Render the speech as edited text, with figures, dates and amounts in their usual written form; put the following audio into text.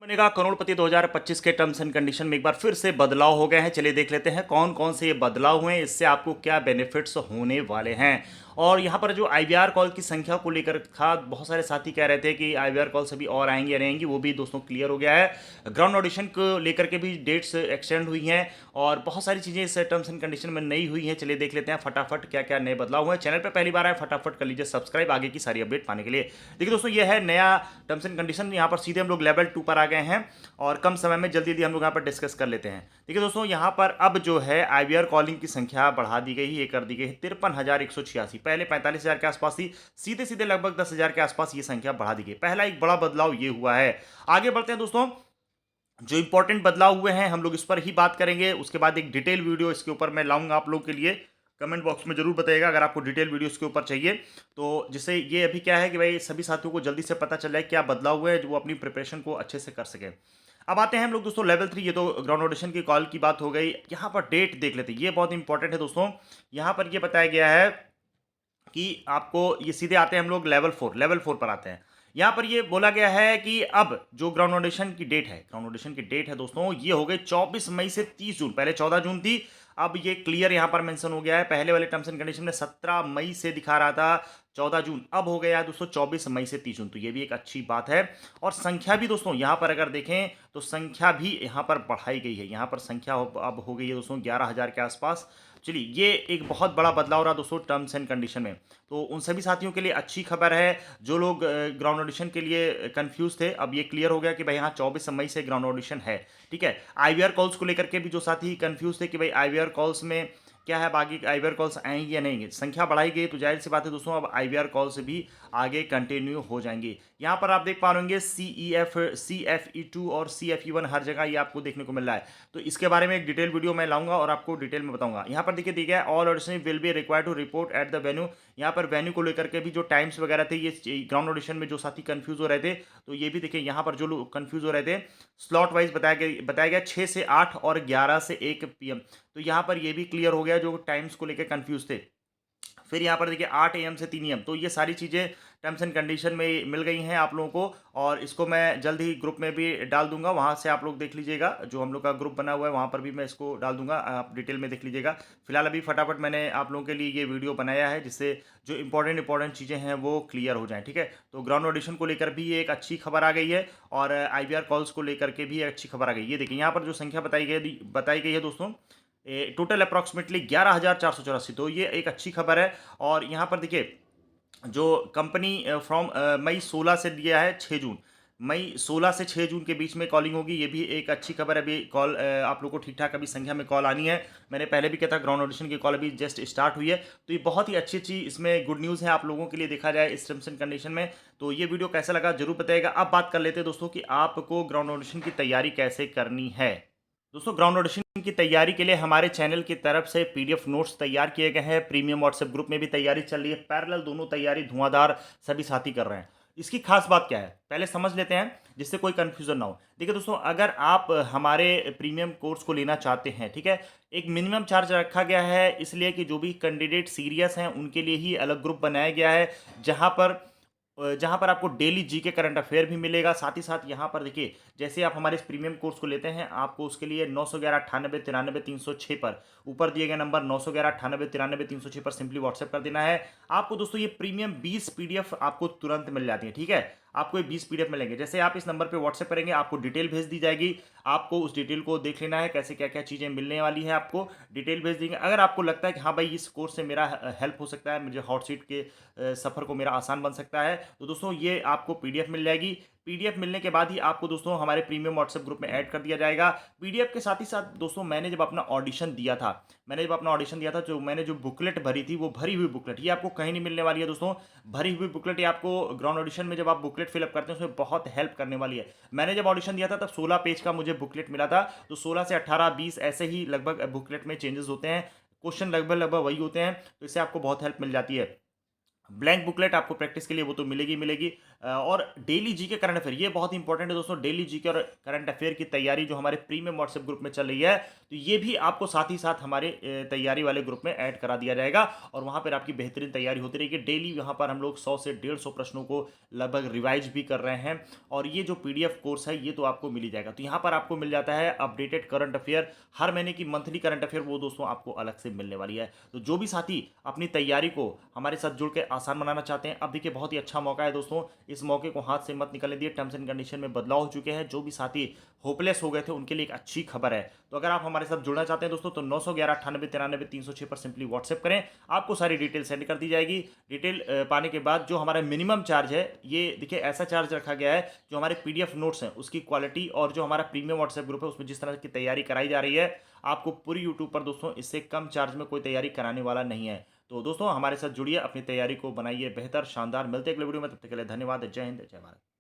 बनेगा करोड़पति 2025 के terms and condition में एक बार फिर से बदलाव हो गए हैं। चलिए देख लेते हैं कौन कौन से ये बदलाव हुए हैं, इससे आपको क्या बेनिफिट्स होने वाले हैं। और यहाँ पर जो आईवीआर कॉल की संख्या को लेकर था, बहुत सारे साथी कह रहे थे कि आईवीआर कॉल्स अभी और आएंगी या नहीं आएंगी, वो भी दोस्तों क्लियर हो गया है। ग्राउंड ऑडिशन को लेकर के भी डेट्स एक्सटेंड हुई हैं और बहुत सारी चीज़ें इस टर्म्स एंड कंडीशन में नई हुई हैं। चलिए देख लेते हैं फटाफट क्या क्या नए बदलाव हुए हैं। चैनल पर पहली बार आए फटाफट कर लीजिए सब्सक्राइब आगे की सारी अपडेट पाने के लिए। देखिए दोस्तों, ये है नया टर्म्स एंड कंडीशन। यहाँ पर सीधे हम लोग लेवल 2 पर आ गए हैं और कम समय में जल्दी जल्दी हम लोग यहाँ पर डिस्कस कर लेते हैं। देखिए दोस्तों, यहाँ पर अब जो है आईवीआर कॉलिंग की संख्या बढ़ा दी गई है, ये कर दी गई है 53,186। पहले 45,000 के आसपास थी, सीधे सीधे लगभग 10,000 के आसपास ये संख्या बढ़ा दी गई। पहला एक बड़ा बदलाव ये हुआ है। आगे बढ़ते हैं दोस्तों, जो इंपॉर्टेंट बदलाव हुए हैं हम लोग इस पर ही बात करेंगे। उसके बाद एक डिटेल वीडियो इसके ऊपर मैं लाऊंगा आप लोग के लिए। कमेंट बॉक्स में जरूर बताइएगा अगर आपको डिटेल वीडियो इसके ऊपर चाहिए, तो जिससे ये अभी क्या है कि भाई सभी साथियों को जल्दी से पता चल जाए क्या बदलाव हुए हैं, जो वो अपनी प्रिपरेशन को अच्छे से कर सके। अब आते हैं हम लोग दोस्तों लेवल 3। ये तो ग्राउंड ऑडिशन की कॉल की बात हो गई। यहाँ पर डेट देख लेते हैं, ये बहुत इंपॉर्टेंट है दोस्तों। यहाँ पर ये बताया गया है कि आपको ये सीधे आते हैं हम लोग लेवल 4 पर आते हैं। यहाँ पर ये बोला गया है कि अब जो ग्राउंड ऑडिशन की डेट है, ग्राउंड ऑडिशन की डेट है दोस्तों, ये हो गई 24 मई से 30 जून। पहले 14 जून थी, अब ये क्लियर यहाँ पर मेंशन हो गया है। पहले वाले टर्म्स एंड कंडीशन में 17 मई से दिखा रहा था 14 जून, अब हो गया है दोस्तों 24 मई से 30 जून। तो ये भी एक अच्छी बात है। और संख्या भी दोस्तों यहाँ पर अगर देखें तो संख्या भी यहाँ पर बढ़ाई गई है। यहाँ पर संख्या अब हो गई है दोस्तों 11,000 के आसपास। चलिए, ये एक बहुत बड़ा बदलाव रहा दोस्तों टर्म्स एंड कंडीशन में। तो उन सभी साथियों के लिए अच्छी खबर है जो लोग ग्राउंड ऑडिशन के लिए कंफ्यूज थे। अब ये क्लियर हो गया कि भाई हाँ 24 मई से ग्राउंड ऑडिशन है। ठीक है, आईवीआर कॉल्स को लेकर के भी जो साथी कंफ्यूज थे कि भाई आईवीआर कॉल्स में क्या है, बाकी आईवीआर कॉल्स आएंगी या नहीं आएंगी, संख्या बढ़ाई गई तो जाहिर सी बात है दोस्तों अब आईवीआर कॉल्स भी आगे कंटिन्यू हो जाएंगी। यहाँ पर आप देख पा रहे CFE2 और CFE1 हर जगह ये आपको देखने को मिल रहा है। तो इसके बारे में एक डिटेल वीडियो मैं लाऊंगा और आपको डिटेल में बताऊंगा। यहाँ पर देखिए दिया गया है all audition will be required to report at the venue. यहाँ पर वेन्यू को लेकर के भी जो टाइम्स वगैरह थे, ये ग्राउंड ऑडिशन में जो साथी कंफ्यूज हो रहे थे, तो ये भी देखिए यहाँ पर जो लोग कंफ्यूज हो रहे थे, स्लॉट वाइज बताया गया 6 से 8 और 11 से 1 PM। तो यहाँ पर ये भी क्लियर हो गया जो टाइम्स को लेकर कंफ्यूज थे। फिर यहाँ पर देखिए 8 AM से 3 AM, तो ये सारी चीज़ें टर्म्स एंड कंडीशन में मिल गई हैं आप लोगों को। और इसको मैं जल्द ही ग्रुप में भी डाल दूंगा, वहाँ से आप लोग देख लीजिएगा। जो हम लोग का ग्रुप बना हुआ है वहाँ पर भी मैं इसको डाल दूंगा, आप डिटेल में देख लीजिएगा। फिलहाल अभी फटाफट मैंने आप लोगों के लिए ये वीडियो बनाया है जिससे जो इंपॉर्टेंट चीज़ें हैं वो क्लियर हो जाएँ। ठीक है, तो ग्राउंड ऑडिशन को लेकर भी ये एक अच्छी खबर आ गई है और आईवीआर कॉल्स को लेकर के भी अच्छी खबर आ गई। ये देखिए यहाँ पर जो संख्या बताई गई है दोस्तों, टोटल अप्रॉक्सीमेटली 11,484। तो ये एक अच्छी खबर है। और यहाँ पर देखिए जो कंपनी फ्रॉम मई 16 से दिया है 6 जून, मई 16 से 6 जून के बीच में कॉलिंग होगी, ये भी एक अच्छी खबर है। अभी कॉल आप लोग को ठीक ठाक अभी संख्या में कॉल आनी है। मैंने पहले भी कहा था ग्राउंड ऑडिशन की कॉल अभी जस्ट स्टार्ट हुई है। तो ये बहुत ही अच्छी इसमें गुड न्यूज़ है आप लोगों के लिए देखा जाए इस टर्म्स एंड कंडीशन में। तो ये वीडियो कैसा लगा जरूर बताइएगा। अब बात कर लेते हैं दोस्तों कि आपको ग्राउंड ऑडिशन की तैयारी कैसे करनी है। दोस्तों, ग्राउंड ऑडिशन की तैयारी के लिए हमारे चैनल की तरफ से पीडीएफ नोट्स तैयार किए गए हैं। प्रीमियम व्हाट्सएप ग्रुप में भी तैयारी चल रही है, पैरेलल दोनों तैयारी धुआंधार सभी साथी कर रहे हैं। इसकी खास बात क्या है पहले समझ लेते हैं जिससे कोई कंफ्यूजन ना हो। देखिए दोस्तों, अगर आप हमारे प्रीमियम कोर्स को लेना चाहते हैं, ठीक है, एक मिनिमम चार्ज रखा गया है इसलिए कि जो भी कैंडिडेट सीरियस हैं उनके लिए ही अलग ग्रुप बनाया गया है, जहाँ पर आपको डेली जीके करंट अफेयर भी मिलेगा। साथ ही साथ यहाँ पर देखिए जैसे आप हमारे इस प्रीमियम कोर्स को लेते हैं, आपको उसके लिए 911 98 93 306 पर ऊपर दिए गए नंबर 911 98 93 306 पर सिंपली व्हाट्सएप कर देना है। आपको दोस्तों ये प्रीमियम 20 PDF आपको तुरंत मिल जाती है। ठीक है, आपको ये 20 PDF मिलेंगे। जैसे आप इस नंबर पर व्हाट्सएप करेंगे आपको डिटेल भेज दी जाएगी। आपको उस डिटेल को देख लेना है कैसे क्या क्या चीज़ें मिलने वाली है, आपको डिटेल भेज देंगे। अगर आपको लगता है कि हाँ भाई इस कोर्स से मेरा हेल्प हो सकता है, मुझे हॉट सीट के सफ़र को मेरा आसान बन सकता है, तो दोस्तों ये आपको PDF मिल जाएगी। PDF मिलने के बाद ही आपको दोस्तों हमारे प्रीमियम व्हाट्सएप ग्रुप में ऐड कर दिया जाएगा। PDF के साथ ही साथ दोस्तों मैंने जब अपना ऑडिशन दिया था जो मैंने जो बुकलेट भरी थी वो भरी हुई बुकलेट ये आपको कहीं नहीं मिलने वाली है दोस्तों। भरी हुई बुकलेट ये आपको ग्राउंड ऑडिशन में जब आप बुकलेट फिलअप करते हैं उसमें बहुत हेल्प करने वाली है। मैंने जब ऑडिशन दिया था तब 16 पेज का मुझे बुकलेट मिला था, तो 16 से 18 20 ऐसे ही लगभग बुकलेट में चेंजेस होते हैं, क्वेश्चन लगभग वही होते हैं, तो इससे आपको बहुत हेल्प मिल जाती है। ब्लैंक बुकलेट आपको प्रैक्टिस के लिए वो तो मिलेगी मिलेगी। और डेली जीके करंट अफेयर, ये बहुत इंपॉर्टेंट है दोस्तों। डेली जीके और करंट अफेयर की तैयारी जो हमारे प्रीमियम व्हाट्सएप ग्रुप में चल रही है, तो ये भी आपको साथ ही साथ हमारे तैयारी वाले ग्रुप में ऐड करा दिया जाएगा और वहाँ पर आपकी बेहतरीन तैयारी होती रहेगी। डेली यहाँ पर हम लोग 100 से 150 प्रश्नों को लगभग रिवाइज भी कर रहे हैं और ये जो पीडीएफ कोर्स है ये तो आपको मिल ही जाएगा। तो यहाँ पर आपको मिल जाता है अपडेटेड करंट अफेयर, हर महीने की मंथली करंट अफेयर वो दोस्तों आपको अलग से मिलने वाली है। तो जो भी साथी अपनी तैयारी को हमारे साथ जुड़ के आसान बनाना चाहते हैं, अब देखिए बहुत ही अच्छा मौका है दोस्तों, इस मौके को हाथ से मत निकलने दिए। टर्म्स एंड कंडीशन में बदलाव हो चुके हैं। जो भी साथी होपलेस हो गए थे उनके लिए एक अच्छी खबर है। तो अगर आप हमारे साथ जुड़ना चाहते हैं दोस्तों तो 911 98 93 306 पर सिंपली व्हाट्सएप करें, आपको सारी डिटेल सेंड कर दी जाएगी। डिटेल पाने के बाद जो हमारा मिनिमम चार्ज है, ये देखिए ऐसा चार्ज रखा गया है जो हमारे पीडीएफ नोट्स हैं उसकी क्वालिटी और जो हमारा प्रीमियम व्हाट्सएप ग्रुप है उसमें जिस तरह की तैयारी कराई जा रही है, आपको पूरी यूट्यूब पर दोस्तों इससे कम चार्ज में कोई तैयारी कराने वाला नहीं है। तो दोस्तों हमारे साथ जुड़िए, अपनी तैयारी को बनाइए बेहतर, शानदार। मिलते हैं अगले वीडियो में, तब तक के लिए धन्यवाद। जय हिंद, जय भारत।